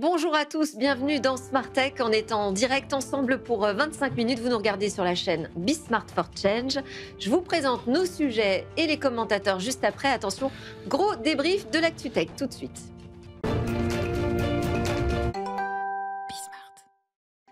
Bonjour à tous, bienvenue dans Smart Tech. On est en direct ensemble pour 25 minutes. Vous nous regardez sur la chaîne Be Smart for Change. Je vous présente nos sujets et les commentateurs juste après. Attention, gros débrief de l'ActuTech tout de suite.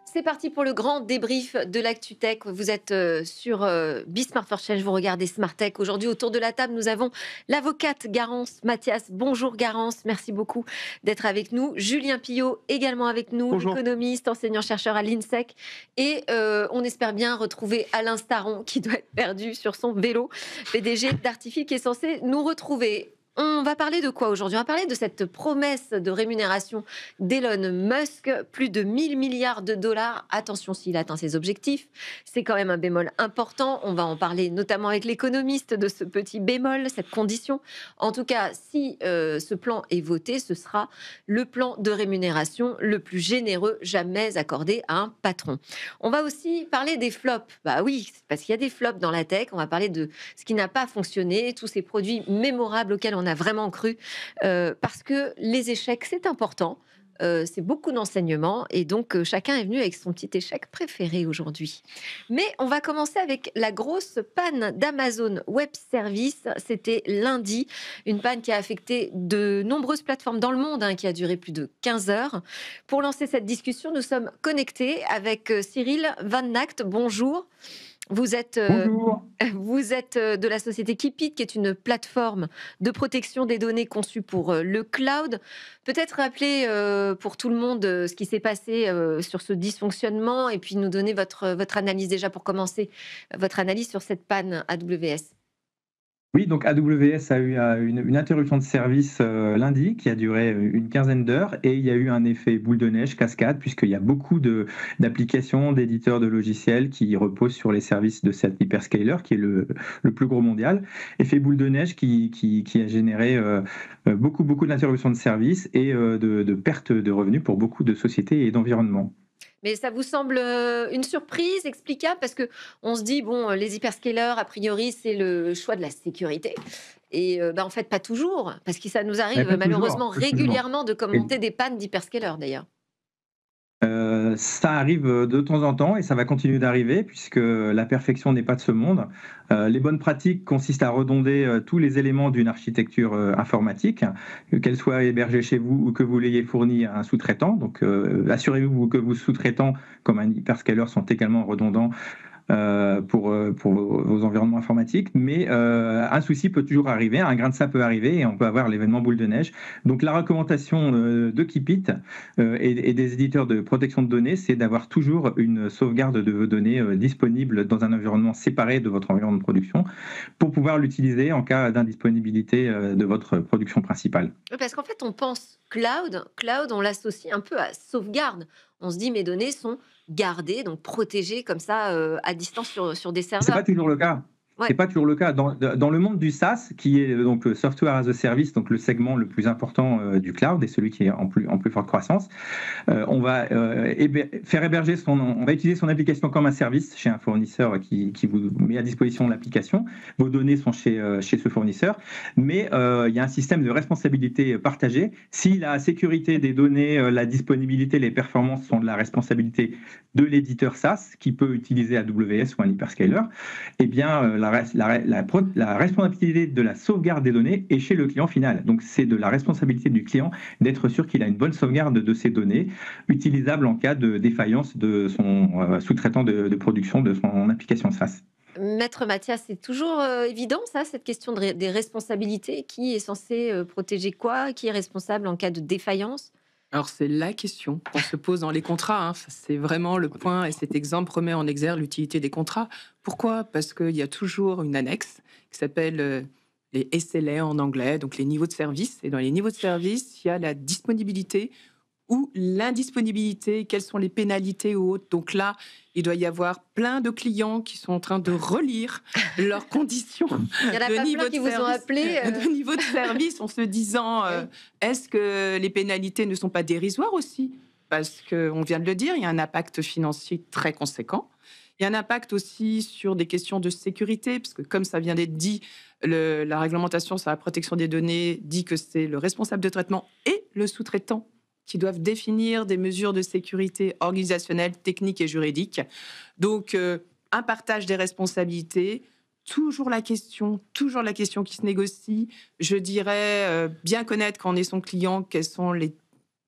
C'est parti pour le grand débrief de l'ActuTech. Vous êtes sur Be Smart for Change, vous regardez Smart Tech. Aujourd'hui, autour de la table, nous avons l'avocate Garance Mathias. Bonjour Garance, merci beaucoup d'être avec nous. Julien Pillot, également avec nous, Bonjour. économiste, enseignant-chercheur à l'INSEC. Et on espère bien retrouver Alain Staron, qui doit être perdu sur son vélo, PDG d'Artifi, qui est censé nous retrouver. On va parler de quoi aujourd'hui? On va parler de cette promesse de rémunération d'Elon Musk, plus de 1000 milliards de dollars. Attention s'il atteint ses objectifs, c'est quand même un bémol important. On va en parler notamment avec l'économiste de ce petit bémol, cette condition. En tout cas, si ce plan est voté, ce sera le plan de rémunération le plus généreux jamais accordé à un patron. On va aussi parler des flops. Bah oui, parce qu'il y a des flops dans la tech. On va parler de ce qui n'a pas fonctionné, tous ces produits mémorables auxquels on a vraiment cru, parce que les échecs, c'est important. C'est beaucoup d'enseignements et donc chacun est venu avec son petit échec préféré aujourd'hui. Mais on va commencer avec la grosse panne d'Amazon Web Services. C'était lundi, une panne qui a affecté de nombreuses plateformes dans le monde, qui a duré plus de 15 heures. Pour lancer cette discussion, nous sommes connectés avec Cyril Van Nacht. Bonjour. Vous êtes, Bonjour. vous êtes de la société Keepit, qui est une plateforme de protection des données conçue pour le cloud. Peut-être rappeler pour tout le monde ce qui s'est passé sur ce dysfonctionnement et puis nous donner votre analyse déjà pour commencer, votre analyse sur cette panne AWS. Oui, donc AWS a eu une interruption de service lundi qui a duré une quinzaine d'heures et il y a eu un effet boule de neige, cascade, puisqu'il y a beaucoup d'applications, d'éditeurs de logiciels qui reposent sur les services de cet hyperscaler qui est le plus gros mondial. Effet boule de neige qui a généré beaucoup d'interruptions de service et de pertes de revenus pour beaucoup de sociétés et d'environnements. Mais ça vous semble une surprise explicable? Parce que on se dit, bon, les hyperscalers, a priori, c'est le choix de la sécurité. Et en fait, pas toujours, parce que ça nous Mais arrive pas toujours, malheureusement pas toujours. régulièrement de commenter des pannes d'hyperscalers d'ailleurs. Ça arrive de temps en temps et ça va continuer d'arriver puisque la perfection n'est pas de ce monde. Les bonnes pratiques consistent à redonder tous les éléments d'une architecture informatique, qu'elle soit hébergée chez vous ou que vous l'ayez fournie à un sous-traitant. Donc, assurez-vous que vos sous-traitants, comme un hyperscaler, sont également redondants pour vos environnements informatiques. Mais un souci peut toujours arriver, un grain de sable peut arriver et on peut avoir l'événement boule de neige. Donc la recommandation de Keepit et des éditeurs de protection de données, c'est d'avoir toujours une sauvegarde de vos données disponible dans un environnement séparé de votre environnement de production pour pouvoir l'utiliser en cas d'indisponibilité de votre production principale. Oui, parce qu'en fait, on pense cloud, on l'associe un peu à sauvegarde. On se dit, mes données sont gardées, donc protégées comme ça, à distance sur des C'est pas serveurs. toujours le cas. C'est Ouais. pas toujours le cas. Dans le monde du SaaS, qui est donc le Software as a Service, donc le segment le plus important du cloud et celui qui est en plus forte croissance, on va faire héberger on va utiliser son application comme un service chez un fournisseur qui vous met à disposition l'application. Vos données sont chez ce fournisseur, mais il y a un système de responsabilité partagée. Si la sécurité des données, la disponibilité, les performances sont de la responsabilité de l'éditeur SaaS qui peut utiliser AWS ou un hyperscaler, eh bien la responsabilité de la sauvegarde des données est chez le client final. Donc c'est de la responsabilité du client d'être sûr qu'il a une bonne sauvegarde de ses données, utilisable en cas de défaillance de son sous-traitant de production de son application SaaS. Maître Mathias, c'est toujours évident, ça, cette question des responsabilités. Qui est censé protéger quoi? Qui est responsable en cas de défaillance? Alors c'est la question qu'on se pose dans les contrats, hein. Ça, c'est vraiment le point et cet exemple remet en exergue l'utilité des contrats. Pourquoi? Parce qu'il y a toujours une annexe qui s'appelle les SLA en anglais, donc les niveaux de service. Et dans les niveaux de service, il y a la disponibilité ou l'indisponibilité, quelles sont les pénalités ou autres. Donc là, il doit y avoir plein de clients qui sont en train de relire leurs conditions Il y en a de pas niveau plein de qui vous ont service, appelé. de niveau de service en se disant est-ce que les pénalités ne sont pas dérisoires aussi? Parce qu'on vient de le dire, il y a un impact financier très conséquent. Il y a un impact aussi sur des questions de sécurité, parce que comme ça vient d'être dit, la réglementation sur la protection des données dit que c'est le responsable de traitement et le sous-traitant qui doivent définir des mesures de sécurité organisationnelle, technique et juridique. Donc, un partage des responsabilités, toujours la question qui se négocie. Je dirais bien connaître quand on est son client, quelles sont les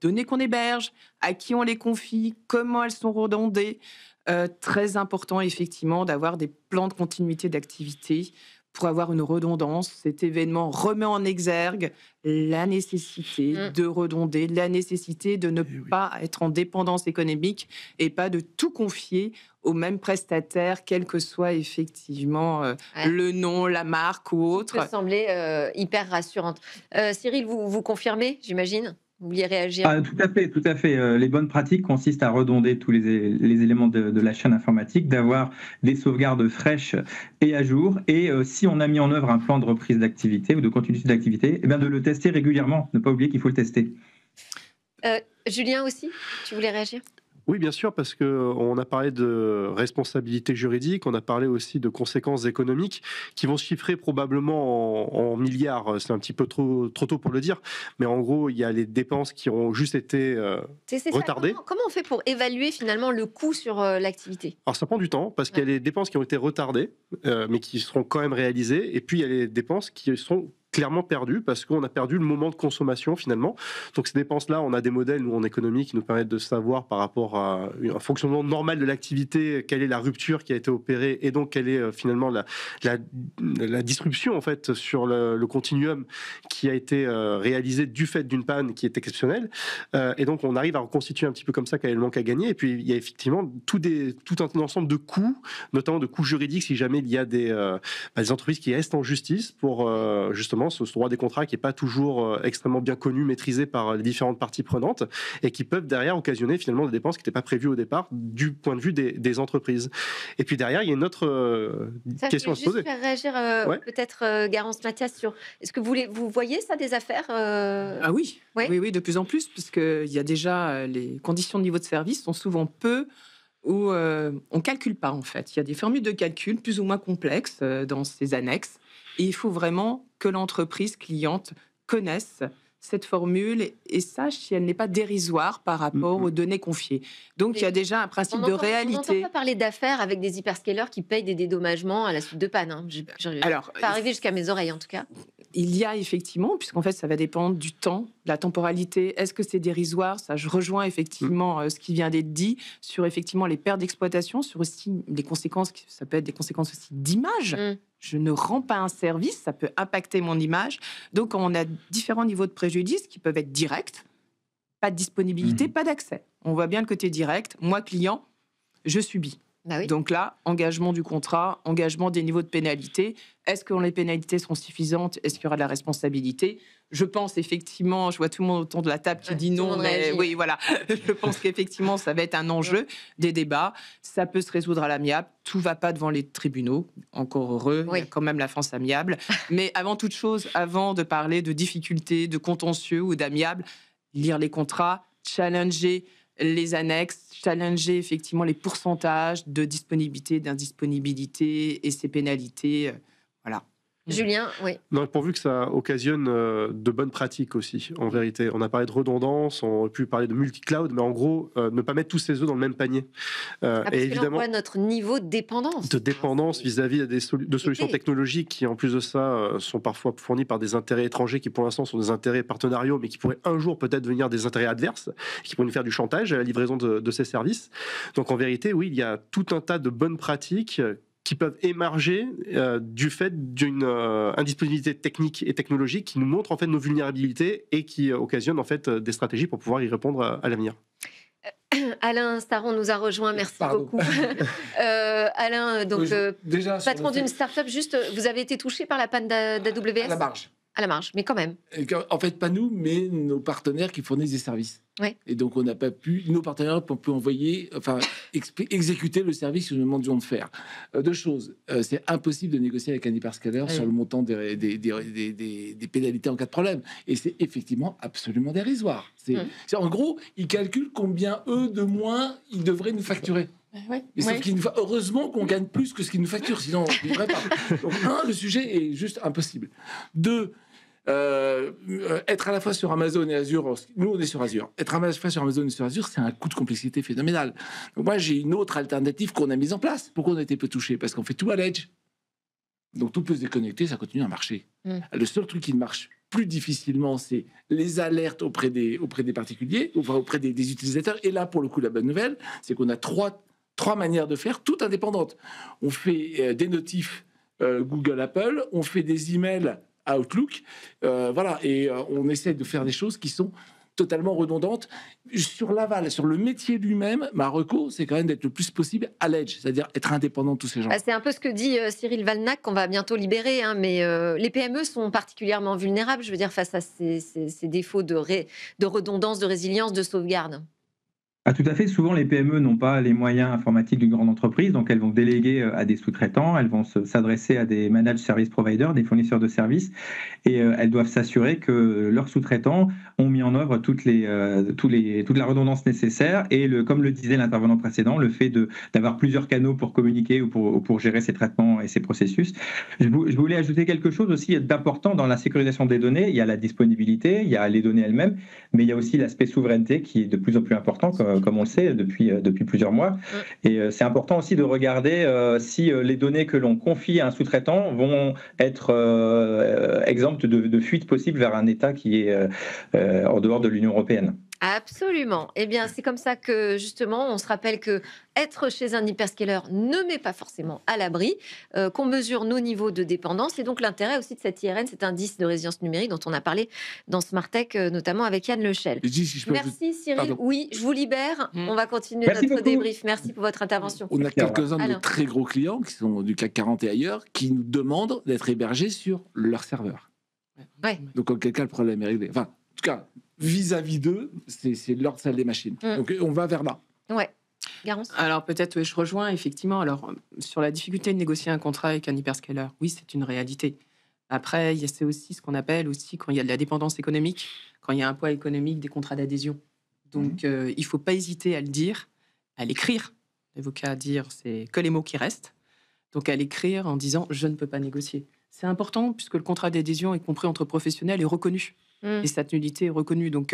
données qu'on héberge, à qui on les confie, comment elles sont redondées. Très important, effectivement, d'avoir des plans de continuité d'activité pour avoir une redondance. Cet événement remet en exergue la nécessité de redonder, la nécessité de ne pas être en dépendance économique et pas de tout confier au même prestataire, quel que soit effectivement le nom, la marque ou autre. Ça peut sembler hyper rassurante. Cyril, vous confirmez, j'imagine ? Vous vouliez réagir ? Tout à fait. Les bonnes pratiques consistent à redonder tous les éléments de la chaîne informatique, d'avoir des sauvegardes fraîches et à jour. Et si on a mis en œuvre un plan de reprise d'activité ou de continuité d'activité, eh bien de le tester régulièrement. Ne pas oublier qu'il faut le tester. Julien aussi, tu voulais réagir ? Oui, bien sûr, parce qu'on a parlé de responsabilité juridique, on a parlé aussi de conséquences économiques qui vont se chiffrer probablement en milliards. C'est un petit peu trop tôt pour le dire, mais en gros, il y a les dépenses qui ont juste été retardées. Comment on fait pour évaluer finalement le coût sur l'activité ? Alors ça prend du temps, parce qu'il y a les dépenses qui ont été retardées, mais qui seront quand même réalisées, et puis il y a les dépenses qui sont clairement perdu parce qu'on a perdu le moment de consommation finalement. Donc ces dépenses-là, on a des modèles nous en économie qui nous permettent de savoir par rapport à un fonctionnement normal de l'activité quelle est la rupture qui a été opérée et donc quelle est finalement la disruption en fait sur le continuum qui a été réalisé du fait d'une panne qui est exceptionnelle. Et donc on arrive à reconstituer un petit peu comme ça quel est le manque à gagner. Et puis il y a effectivement tout un ensemble de coûts, notamment de coûts juridiques si jamais il y a des entreprises qui restent en justice pour justement ce droit des contrats qui n'est pas toujours extrêmement bien connu, maîtrisé par les différentes parties prenantes et qui peuvent derrière occasionner finalement des dépenses qui n'étaient pas prévues au départ du point de vue des entreprises. Et puis derrière, il y a une autre question à se poser. Je vais juste faire réagir peut-être Garance Mathias sur... Est-ce que vous voyez ça des affaires Ah oui. Oui, de plus en plus, puisqu'il y a déjà les conditions de niveau de service sont souvent peu où on ne calcule pas en fait. Il y a des formules de calcul plus ou moins complexes dans ces annexes. Et il faut vraiment que l'entreprise cliente connaisse cette formule et sache si elle n'est pas dérisoire par rapport aux données confiées. Donc, il y a déjà un principe de réalité. On n'entend pas parler d'affaires avec des hyperscalers qui payent des dédommagements à la suite de panne. Hein. Alors, pas arrivé jusqu'à mes oreilles, en tout cas. Il y a effectivement, puisqu'en fait, ça va dépendre du temps, de la temporalité. Est-ce que c'est dérisoire ? Ça, je rejoins effectivement ce qui vient d'être dit sur effectivement les pertes d'exploitation, sur aussi les conséquences, ça peut être des conséquences aussi d'image. Je ne rends pas un service, ça peut impacter mon image. Donc, on a différents niveaux de préjudice qui peuvent être directs, pas de disponibilité, pas d'accès. On voit bien le côté direct. Moi, client, je subis. Bah oui. Donc là, engagement du contrat, engagement des niveaux de pénalité. Est-ce que les pénalités seront suffisantes ? Est-ce qu'il y aura de la responsabilité ? Je pense effectivement, je vois tout le monde autour de la table qui dit non, mais oui, voilà. Je pense qu'effectivement, ça va être un enjeu des débats. Ça peut se résoudre à l'amiable. Tout va pas devant les tribunaux. Encore heureux, il y a quand même la France amiable. Mais avant toute chose, avant de parler de difficultés, de contentieux ou d'amiable, lire les contrats, challenger les annexes, challenger effectivement les pourcentages de disponibilité, d'indisponibilité et ces pénalités. Voilà. Julien, oui. Non, pourvu que ça occasionne de bonnes pratiques aussi, en vérité. On a parlé de redondance, on aurait pu parler de multi-cloud, mais en gros, ne pas mettre tous ses œufs dans le même panier. Parce et évidemment, on voit notre niveau de dépendance. De dépendance vis-à-vis de solutions technologiques qui, en plus de ça, sont parfois fournies par des intérêts étrangers qui, pour l'instant, sont des intérêts partenariaux, mais qui pourraient un jour peut-être devenir des intérêts adverses, qui pourraient nous faire du chantage à la livraison de ces services. Donc, en vérité, oui, il y a tout un tas de bonnes pratiques qui peuvent émerger du fait d'une indisponibilité technique et technologique qui nous montre en fait nos vulnérabilités et qui occasionne en fait des stratégies pour pouvoir y répondre à l'avenir. Alain Staron nous a rejoint, merci beaucoup. Alain, donc déjà, patron d'une start-up, juste, vous avez été touché par la panne d'AWS ? À la marge. À la marge, mais quand même. En fait, pas nous, mais nos partenaires qui fournissent des services. Ouais. Et donc, on n'a pas pu, nos partenaires ont pu envoyer, exécuter le service que nous demandions de faire. Deux choses. C'est impossible de négocier avec un hyperscaler sur le montant des pénalités en cas de problème. Et c'est effectivement absolument dérisoire. En gros, ils calculent combien, eux, de moins, ils devraient nous facturer. Mais sauf heureusement qu'on gagne plus que ce qu'ils nous facturent, sinon on ne vivrait pas. Donc, le sujet est juste impossible. Deux, Être à la fois sur Amazon et Azure, nous on est sur Azure, être à la fois sur Amazon et sur Azure, c'est un coût de complexité phénoménal. Donc moi j'ai une autre alternative qu'on a mise en place. Pourquoi on a été peu touché? Parce qu'on fait tout à l'edge. Donc tout peut se déconnecter, ça continue à marcher. Le seul truc qui ne marche plus difficilement, c'est les alertes auprès des particuliers, enfin, auprès des utilisateurs. Et là, pour le coup, la bonne nouvelle, c'est qu'on a trois manières de faire, toutes indépendantes. On fait des notifs Google, Apple, on fait des emails Outlook, voilà, et on essaie de faire des choses qui sont totalement redondantes. Sur l'aval, sur le métier lui-même, ma reco, c'est quand même d'être le plus possible à l'edge, c'est-à-dire être indépendant de tous ces gens. C'est un peu ce que dit Cyril Valnac, qu'on va bientôt libérer, hein, mais les PME sont particulièrement vulnérables, je veux dire, face à ces défauts de redondance, de résilience, de sauvegarde. Ah, tout à fait. Souvent, les PME n'ont pas les moyens informatiques d'une grande entreprise, donc elles vont déléguer à des sous-traitants, elles vont s'adresser à des managed service providers, des fournisseurs de services, et elles doivent s'assurer que leurs sous-traitants ont mis en œuvre toute la redondance nécessaire. Et comme le disait l'intervenant précédent, le fait d'avoir plusieurs canaux pour communiquer ou pour gérer ces traitements et ces processus. Je voulais ajouter quelque chose aussi d'important dans la sécurisation des données. Il y a la disponibilité, il y a les données elles-mêmes, mais il y a aussi l'aspect souveraineté qui est de plus en plus important, comme on le sait depuis plusieurs mois. Et c'est important aussi de regarder si les données que l'on confie à un sous-traitant vont être exemptes de fuite possible vers un État qui est en dehors de l'Union européenne. Absolument. Eh bien, c'est comme ça que, justement, on se rappelle que être chez un hyperscaler ne met pas forcément à l'abri, qu'on mesure nos niveaux de dépendance. Et donc, l'intérêt aussi de cet IRN, cet indice de résilience numérique dont on a parlé dans Smartech, notamment avec Yann Lechel. Merci Cyril. Pardon. Oui, je vous libère. On va continuer notre débrief. Merci pour votre intervention. On a quelques-uns de nos très gros clients qui sont du CAC 40 et ailleurs qui nous demandent d'être hébergés sur leur serveur. Ouais. Donc, en quel cas, le problème est réglé. Enfin, en tout cas, vis-à-vis d'eux, c'est leur salle des machines. Donc, on va vers là. Ouais. Garance. Alors, peut-être, je rejoins, effectivement. Alors, sur la difficulté de négocier un contrat avec un hyperscaler, oui, c'est une réalité. Après, c'est aussi ce qu'on appelle aussi, quand il y a de la dépendance économique, quand il y a un poids économique des contrats d'adhésion. Donc, il ne faut pas hésiter à le dire, à l'écrire. L'avocat à dire, c'est que les mots qui restent. Donc, à l'écrire en disant « je ne peux pas négocier ». C'est important puisque le contrat d'adhésion, y compris entre professionnels, est reconnu. Et cette nullité est reconnue. Donc,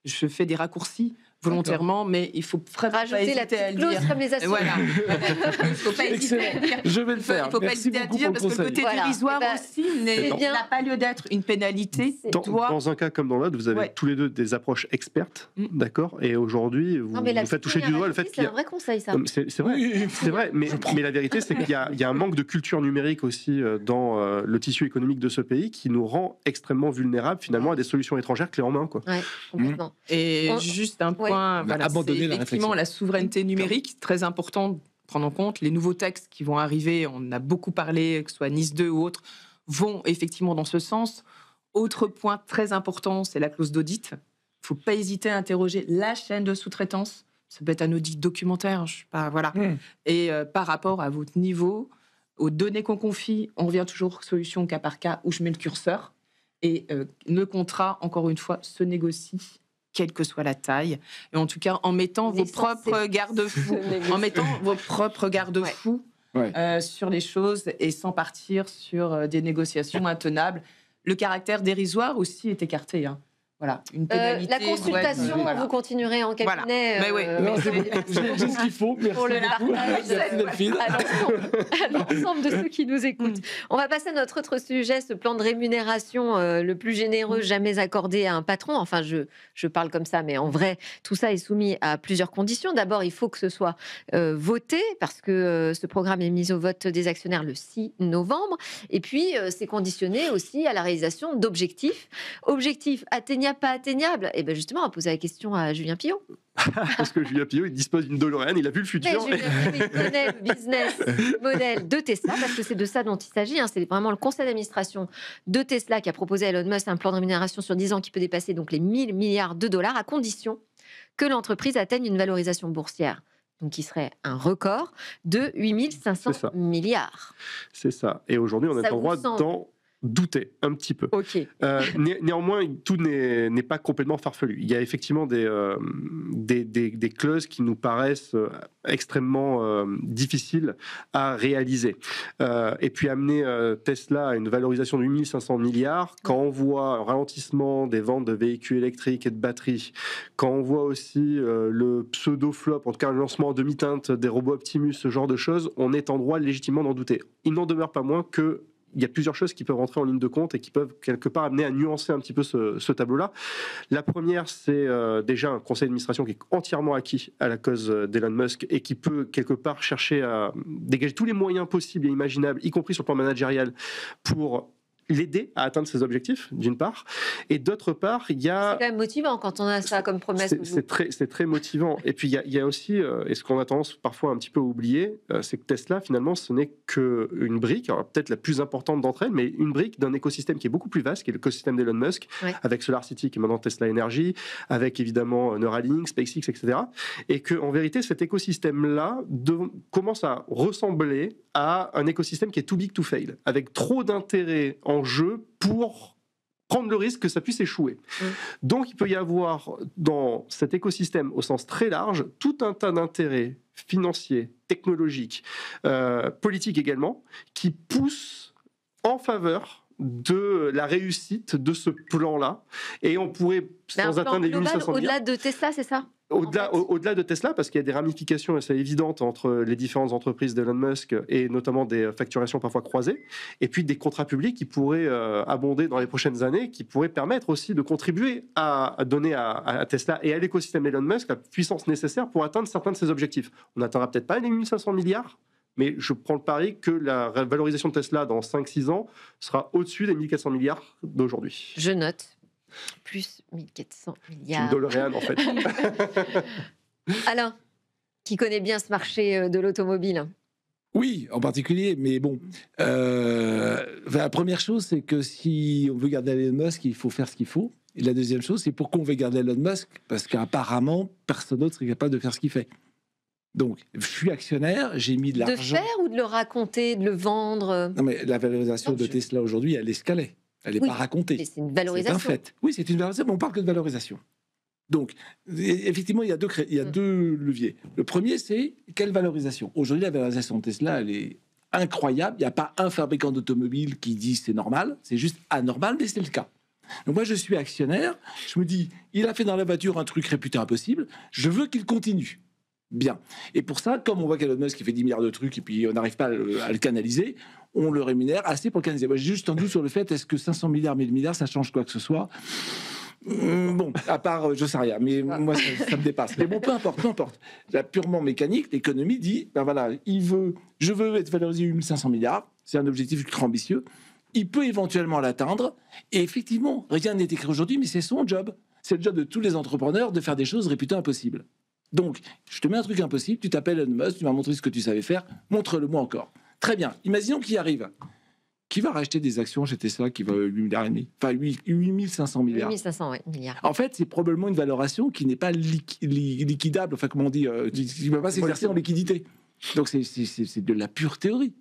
je fais des raccourcis volontairement, mais il faut vraiment rajouter la petite clause comme les assurances. Voilà. Il ne faut pas hésiter à dire. Je vais le faire. Il ne faut pas hésiter à dire parce que le côté dérisoire aussi n'a pas lieu d'être une pénalité. Dans un cas comme dans l'autre, vous avez tous les deux des approches expertes, d'accord. Et aujourd'hui, vous faites toucher du doigt le fait qu'il y a... C'est un vrai conseil, ça. C'est vrai, c'est vrai. Mais la vérité, c'est qu'il y a un manque de culture numérique aussi dans le tissu économique de ce pays qui nous rend extrêmement vulnérables finalement à des solutions étrangères clés en main, quoi. Ouais, complètement. Et juste un point. Voilà, c'est effectivement la souveraineté numérique, très important de prendre en compte. Les nouveaux textes qui vont arriver, on a beaucoup parlé, que ce soit Nice 2 ou autres, vont effectivement dans ce sens. Autre point très important, c'est la clause d'audit. Il ne faut pas hésiter à interroger la chaîne de sous-traitance. Ça peut être un audit documentaire, je sais pas, voilà. Et par rapport à votre niveau, aux données qu'on confie, on revient toujours solution cas par cas où je mets le curseur. Et le contrat, encore une fois, se négocie quelle que soit la taille, et en tout cas en mettant vos propres garde-fous, sur les choses et sans partir sur des négociations intenables. Le caractère dérisoire aussi est écarté. Voilà, une pénalité. La consultation, vous continuerez en cabinet. Voilà. J'ai ce qu'il faut. Merci pour le partage à l'ensemble de ceux qui nous écoutent. On va passer à notre autre sujet, ce plan de rémunération le plus généreux jamais accordé à un patron. Enfin, je parle comme ça, mais en vrai, tout ça est soumis à plusieurs conditions. D'abord, il faut que ce soit voté, parce que ce programme est mis au vote des actionnaires le 6 novembre. Et puis, c'est conditionné aussi à la réalisation d'objectifs. Objectifs atteignable, pas atteignable. Et bien justement, on va poser la question à Julien Pillot. Parce que Julien Pillot, il dispose d'une DeLorean, il a vu le futur. Mais Julien Pillot, il connaît le business model de Tesla, parce que c'est de ça dont il s'agit. C'est vraiment le conseil d'administration de Tesla qui a proposé à Elon Musk un plan de rémunération sur 10 ans qui peut dépasser donc les 1 000 milliards de dollars, à condition que l'entreprise atteigne une valorisation boursière, donc qui serait un record de 8 500 milliards. C'est ça. Et aujourd'hui, on est en droit douter un petit peu. Ok. Néanmoins, tout n'est pas complètement farfelu. Il y a effectivement des clauses qui nous paraissent extrêmement difficiles à réaliser. Et puis amener Tesla à une valorisation de 8500 milliards, quand on voit un ralentissement des ventes de véhicules électriques et de batteries, quand on voit aussi le pseudo-flop, en tout cas le lancement en demi-teinte des robots Optimus, ce genre de choses, on est en droit légitimement d'en douter. Il n'en demeure pas moins que il y a plusieurs choses qui peuvent rentrer en ligne de compte et qui peuvent quelque part amener à nuancer un petit peu ce tableau-là. La première, c'est déjà un conseil d'administration qui est entièrement acquis à la cause d'Elon Musk et qui peut quelque part chercher à dégager tous les moyens possibles et imaginables, y compris sur le plan managérial, pour l'aider à atteindre ses objectifs, d'une part. Et d'autre part, il y a... C'est quand même motivant quand on a ça comme promesse. C'est très motivant. Et puis, il y a aussi, et ce qu'on a tendance parfois un petit peu à oublier, c'est que Tesla, finalement, ce n'est qu'une brique, alors peut-être la plus importante d'entre elles, mais une brique d'un écosystème qui est beaucoup plus vaste, qui est l'écosystème d'Elon Musk, avec SolarCity, qui est maintenant Tesla Energy, avec évidemment Neuralink, SpaceX, etc. Et qu'en vérité, cet écosystème-là commence à ressembler à un écosystème qui est too big to fail, avec trop d'intérêt en jeu pour prendre le risque que ça puisse échouer. Donc il peut y avoir dans cet écosystème au sens très large tout un tas d'intérêts financiers, technologiques, politiques également, qui poussent en faveur de la réussite de ce plan-là. Et on pourrait, sans atteindre les 1500 milliards... Au-delà de Tesla, c'est ça? Au-delà de Tesla, parce qu'il y a des ramifications assez évidentes entre les différentes entreprises d'Elon Musk et notamment des facturations parfois croisées, et puis des contrats publics qui pourraient abonder dans les prochaines années, qui pourraient permettre aussi de contribuer à donner à Tesla et à l'écosystème d'Elon Musk la puissance nécessaire pour atteindre certains de ses objectifs. On n'atteindra peut-être pas les 1500 milliards, mais je prends le pari que la valorisation de Tesla dans 5-6 ans sera au-dessus des 1400 milliards d'aujourd'hui. Je note. Plus 1400 milliards. C'est une DeLorean, en fait. Alain, qui connaît bien ce marché de l'automobile. Oui, en particulier, mais bon. La première chose, c'est que si on veut garder Elon Musk, il faut faire ce qu'il faut. Et la deuxième chose, c'est pourquoi on veut garder Elon Musk? Parce qu'apparemment, personne d'autre serait capable de faire ce qu'il fait. Donc, je suis actionnaire, j'ai mis de l'argent... De faire ou de le raconter, de le vendre? Non, mais la valorisation de Tesla aujourd'hui, elle escalait. Elle n'est pas racontée. Mais c'est une valorisation. C'est un fait. Oui, c'est une valorisation, mais on parle que de valorisation. Donc, effectivement, il y a deux leviers. Le premier, c'est quelle valorisation? Aujourd'hui, la valorisation de Tesla, elle est incroyable. Il n'y a pas un fabricant d'automobile qui dit c'est normal. C'est juste anormal, mais c'est le cas. Donc moi, je suis actionnaire. Je me dis, il a fait dans la voiture un truc réputé impossible. Je veux qu'il continue. Bien. Et pour ça, comme on voit qu'Elon Musk qui fait 10 milliards de trucs et puis on n'arrive pas à le canaliser, on le rémunère assez pour le canaliser. Moi, j'ai juste un doute sur le fait, est-ce que 500 milliards, 1000 milliards, ça change quoi que ce soit? Bon, à part, je sais rien, mais moi, ça me dépasse. Mais bon, peu importe. La purement mécanique, l'économie dit, ben voilà, je veux être valorisé 8500 milliards, c'est un objectif ultra ambitieux, il peut éventuellement l'atteindre, et effectivement, rien n'est écrit aujourd'hui, mais c'est son job. C'est le job de tous les entrepreneurs de faire des choses réputées impossibles. Donc, je te mets un truc impossible, tu t'appelles Elon Musk, tu m'as montré ce que tu savais faire, montre-le-moi encore. Très bien, imaginons qu'il y arrive. Qui va racheter des actions chez Tesla qui va 8 milliards et demi? Enfin, 8500 milliards. 8500, oui, milliards. En fait, c'est probablement une valorisation qui n'est pas liquidable, enfin, comment on dit, qui ne va pas s'exercer en liquidité. Donc, c'est de la pure théorie.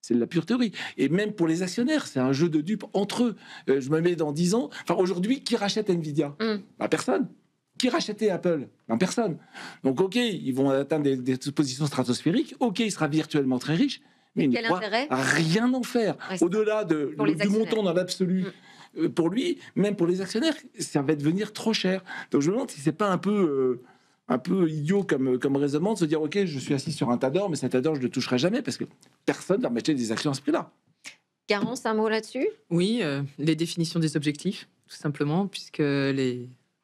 C'est de la pure théorie. Et même pour les actionnaires, c'est un jeu de dupes entre eux. Je me mets dans 10 ans. Enfin, aujourd'hui, qui rachète Nvidia? Bah, personne. Qui rachetait Apple? Ben, personne. Donc, OK, ils vont atteindre des positions stratosphériques. OK, il sera virtuellement très riche. Mais il ne pourra rien en faire. Au-delà du montant dans l'absolu pour lui, même pour les actionnaires, ça va devenir trop cher. Donc, je me demande si c'est pas un peu idiot comme raisonnement de se dire, OK, je suis assis sur un tas d'or, mais cet tas d'or, je ne le toucherai jamais parce que personne ne va m'acheter des actions à ce prix-là. Garance, un mot là-dessus? Oui, les définitions des objectifs, tout simplement, puisque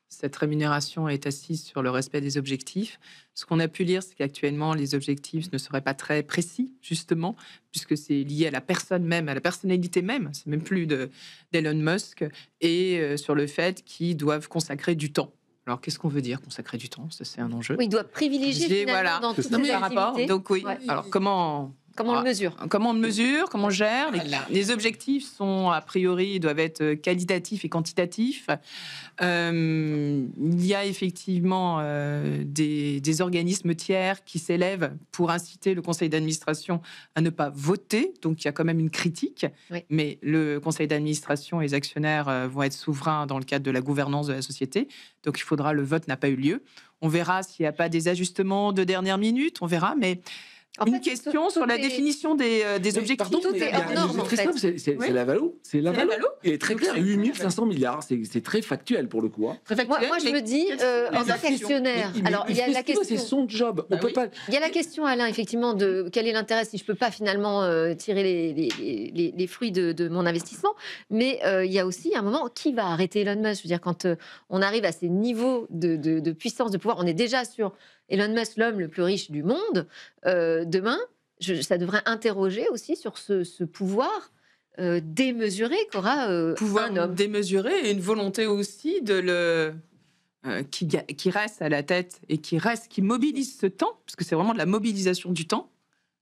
cette rémunération est assise sur le respect des objectifs. Ce qu'on a pu lire, c'est qu'actuellement, les objectifs ne seraient pas très précis, justement, puisque c'est lié à la personne même, à la personnalité même, c'est même plus d'Elon Musk, et sur le fait qu'ils doivent consacrer du temps. Alors, qu'est-ce qu'on veut dire, consacrer du temps? Ça, c'est un enjeu. Oui, il doit privilégier finalement dans toutes ses activités. Donc, oui. Ouais. Alors, comment Comment on le mesure? Comment on le mesure, comment on le gère. Voilà. Les objectifs sont, a priori, doivent être qualitatifs et quantitatifs. Il y a effectivement des organismes tiers qui s'élèvent pour inciter le conseil d'administration à ne pas voter. Donc, il y a quand même une critique. Oui. Mais le conseil d'administration et les actionnaires vont être souverains dans le cadre de la gouvernance de la société. Donc, il faudra, le vote n'a pas eu lieu. On verra s'il n'y a pas des ajustements de dernière minute. On verra, mais... En Une fait, question tout sur la est- définition des objectifs. Pardon, tout mais est il y a- hors norme, c'est en très fait. simple, c'est Oui. la Valo. C'est la C'est la Valo. Valo. Et très Donc, clair, c'est- 8500 milliards, c'est très factuel pour le coup. Hein. Très Moi, factuel, je mais me dis, quelles sont les en tant actions qu'actionnaire, Mais- alors mais il y a la Festivo, c'est question. son job. On Bah peut oui. pas. Il y a la question, Alain, effectivement, de quel est l'intérêt si je peux pas finalement tirer les fruits de mon investissement. Mais il y a aussi un moment, qui va arrêter Elon Musk? Je veux dire, quand on arrive à ces niveaux de puissance, de pouvoir, on est déjà sur Elon Musk, l'homme le plus riche du monde. Demain, ça devrait interroger aussi sur ce pouvoir démesuré qu'aura pouvoir un homme. démesuré et une volonté aussi de le qui reste à la tête et qui mobilise ce temps, parce que c'est vraiment de la mobilisation du temps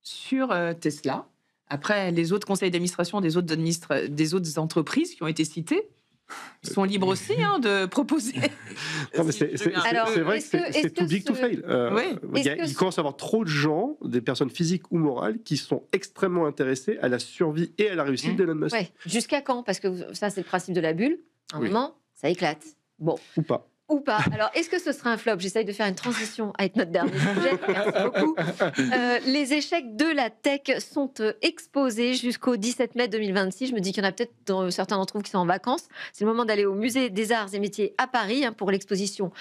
sur Tesla. Après, les autres conseils d'administration des autres entreprises qui ont été citées sont libres aussi de proposer. Non, mais c'est Alors, vrai que est-ce que- c'est est-ce too que big to ce- fail. Oui. Est-ce Il que commence à y avoir trop de gens, des personnes physiques ou morales, qui sont extrêmement intéressés à la survie et à la réussite d'Elon Musk. Ouais. Jusqu'à quand? Parce que ça, c'est le principe de la bulle. À un Oui. moment, ça éclate. Bon. Ou pas. Ou pas. Alors, est-ce que ce sera un flop? J'essaye de faire une transition avec notre dernier sujet. Merci beaucoup. Les échecs de la tech sont exposés jusqu'au 17 mai 2026. Je me dis qu'il y en a peut-être certains d'entre vous qui sont en vacances. C'est le moment d'aller au Musée des Arts et Métiers à Paris pour l'exposition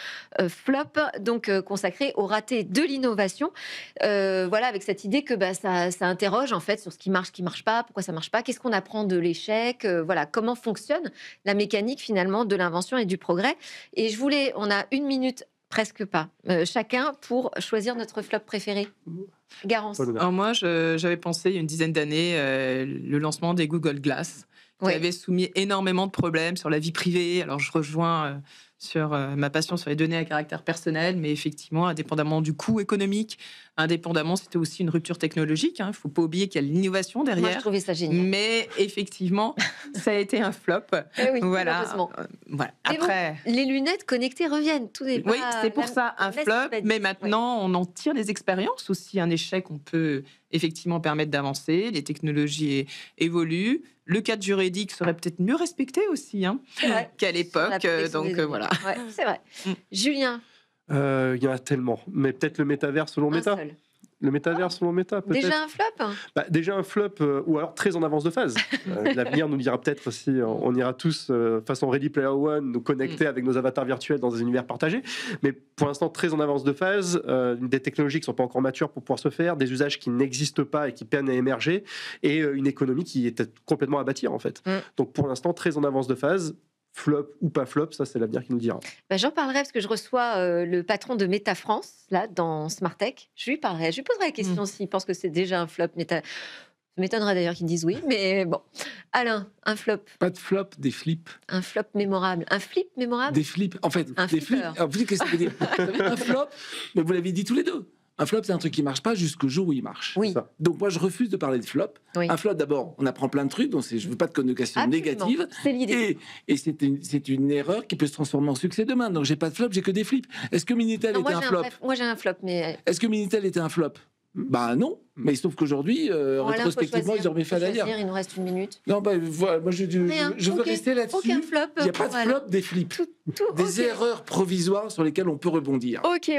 Flop, donc consacrée au raté de l'innovation. Voilà, avec cette idée que ça interroge en fait sur ce qui marche pas, pourquoi ça marche pas, qu'est-ce qu'on apprend de l'échec, voilà, comment fonctionne la mécanique finalement de l'invention et du progrès. Et on a 1 minute, presque pas, chacun pour choisir notre flop préféré. Garance. Paul Honneur. Alors moi, j'avais pensé il y a une dizaine d'années le lancement des Google Glass, qui Oui. avait soumis énormément de problèmes sur la vie privée. Alors je rejoins sur ma passion sur les données à caractère personnel, mais effectivement, indépendamment du coût économique, indépendamment, c'était aussi une rupture technologique. Il ne faut pas oublier qu'il y a l'innovation Moi, je derrière. trouvais ça génial. Mais effectivement, ça a été un flop. Eh oui, Voilà. malheureusement. Voilà. Mais bon, Après. les lunettes connectées reviennent. Tout n'est Oui, pas c'est pour la- ça un la messe flop, n'est pas mais dite. maintenant on en tire des expériences aussi. Un échec, on peut effectivement permettre d'avancer, les technologies évoluent, le cadre juridique serait peut-être mieux respecté aussi C'est vrai. qu'à Sur la l'époque, protection des donc données. voilà. Ouais, c'est vrai. Mm. Julien, Il y en a tellement. Mais peut-être le métavers selon un Meta. seul. Le métavers selon Meta, peut-être. Déjà un flop? Déjà un flop, ou alors très en avance de phase. L'avenir nous dira peut-être si on ira tous, façon Ready Player One, nous connecter avec nos avatars virtuels dans des univers partagés. Mais pour l'instant, très en avance de phase, des technologies qui ne sont pas encore matures pour pouvoir se faire, des usages qui n'existent pas et qui peinent à émerger, et une économie qui est complètement à bâtir, en fait. Donc pour l'instant, très en avance de phase. Flop ou pas flop, ça c'est l'avenir qui nous le dira. J'en parlerai parce que je reçois le patron de Meta France, là, dans Smartech. Je lui parlerai, je lui poserai la question s'il pense que c'est déjà un flop. Meta... Ça m'étonnerait d'ailleurs qu'ils disent oui, mais bon. Alain, un flop, Pas de flop, des flips. un flop mémorable. Un flip mémorable? Des flips. En fait, Un des flips. flipper. En fait, qu'est-ce que ça veut dire? Ça veut dire un flop, mais vous l'avez dit tous les deux. Un flop, c'est un truc qui marche pas jusqu'au jour où il marche. Oui. Ça. Donc moi, je refuse de parler de flop. Oui. Un flop, d'abord, on apprend plein de trucs, donc je veux pas de connotation Absolument. négative. C'est l'idée. Et c'est une erreur qui peut se transformer en succès demain. Donc j'ai pas de flop, j'ai que des flips. Est-ce que Minitel Non, était un flop? moi j'ai un flop, mais Est-ce que Minitel était un flop? Bah non, mais sauf qu'aujourd'hui, Bon, Alain, faut rétrospectivement, choisir. ils ont remis Faut fin d'ailleurs. choisir, il nous reste 1 minute. Non, bah voilà, moi je Rien. veux Ok. rester là-dessus. Aucun flop. Il n'y a pas de pour flop, Alain. des flips. Tout, Des ok. erreurs provisoires sur lesquelles on peut rebondir. Ok.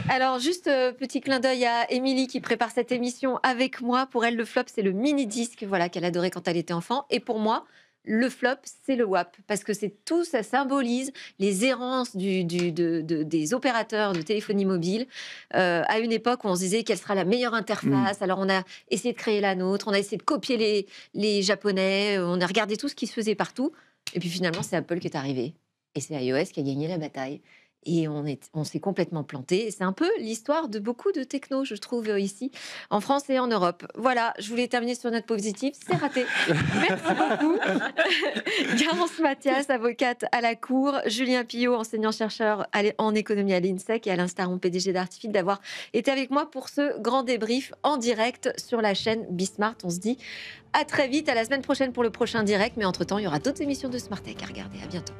Alors, juste petit clin d'œil à Émilie qui prépare cette émission avec moi. Pour elle, le flop, c'est le mini-disque voilà, qu'elle adorait quand elle était enfant. Et pour moi, le flop, c'est le WAP. Parce que c'est tout, ça symbolise les errances des opérateurs de téléphonie mobile. À une époque où on se disait quelle sera la meilleure interface. Alors, on a essayé de créer la nôtre, on a essayé de copier les Japonais, on a regardé tout ce qui se faisait partout. Et puis finalement, c'est Apple qui est arrivé. Et c'est iOS qui a gagné la bataille. et on s'est complètement planté. C'est un peu l'histoire de beaucoup de techno, je trouve, ici, en France et en Europe. Voilà, je voulais terminer sur une note positive. C'est raté. Merci beaucoup. Garance Mathias, avocate à la Cour. Julien Pillot, enseignant-chercheur en économie à l'INSEC. Et Alain Staron, PDG d'Artifit, d'avoir été avec moi pour ce grand débrief en direct sur la chaîne Bismart. On se dit à très vite, à la semaine prochaine pour le prochain direct. Mais entre-temps, il y aura d'autres émissions de Smart Tech à regarder. À bientôt.